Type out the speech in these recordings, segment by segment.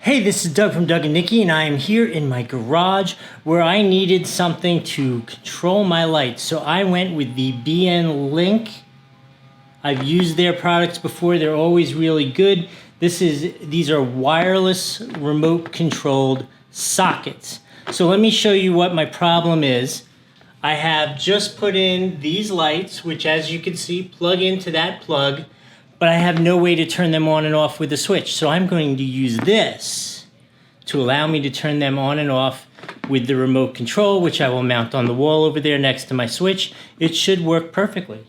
Hey, this is Doug from Doug and Nikki, and I am here in my garage where I needed something to control my lights. So I went with the BN Link. I've used their products before. They're always really good. These are wireless remote controlled sockets. So let me show you what my problem is. I have just put in these lights, which as you can see, plug into that plug, but I have no way to turn them on and off with a switch. So I'm going to use this to allow me to turn them on and off with the remote control, which I will mount on the wall over there next to my switch. It should work perfectly.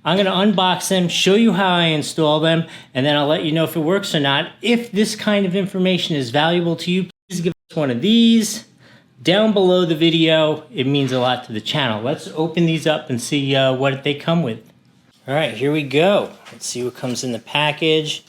I'm going to unbox them, show you how I install them, and then I'll let you know if it works or not. If this kind of information is valuable to you, please give us one of these down below the video. It means a lot to the channel. Let's open these up and see what they come with. All right, here we go. Let's see what comes in the package.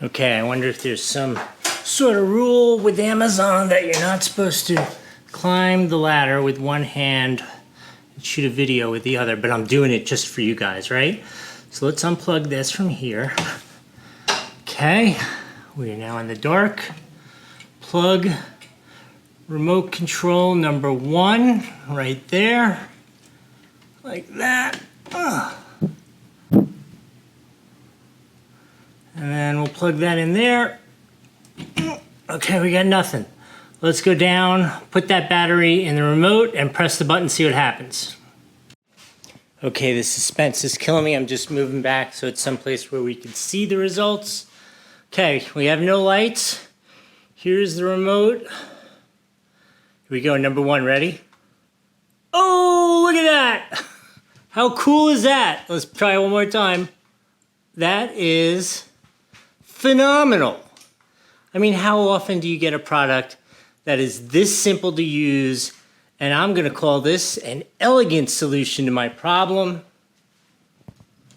Okay, I wonder if there's some sort of rule with Amazon that you're not supposed to climb the ladder with one hand and shoot a video with the other, but I'm doing it just for you guys, right? So let's unplug this from here. Okay, we are now in the dark. Plug remote control number 1 right there, like that. And then we'll plug that in there. Okay, we got nothing. Let's go down, put that battery in the remote, and press the button, see what happens. Okay, the suspense is killing me. I'm just moving back so it's someplace where we can see the results. Okay, we have no lights. Here's the remote. Here we go, number 1, ready? Oh, look at that! How cool is that? Let's try it one more time. That is phenomenal. I mean, how often do you get a product that is this simple to use? And I'm going to call this an elegant solution to my problem.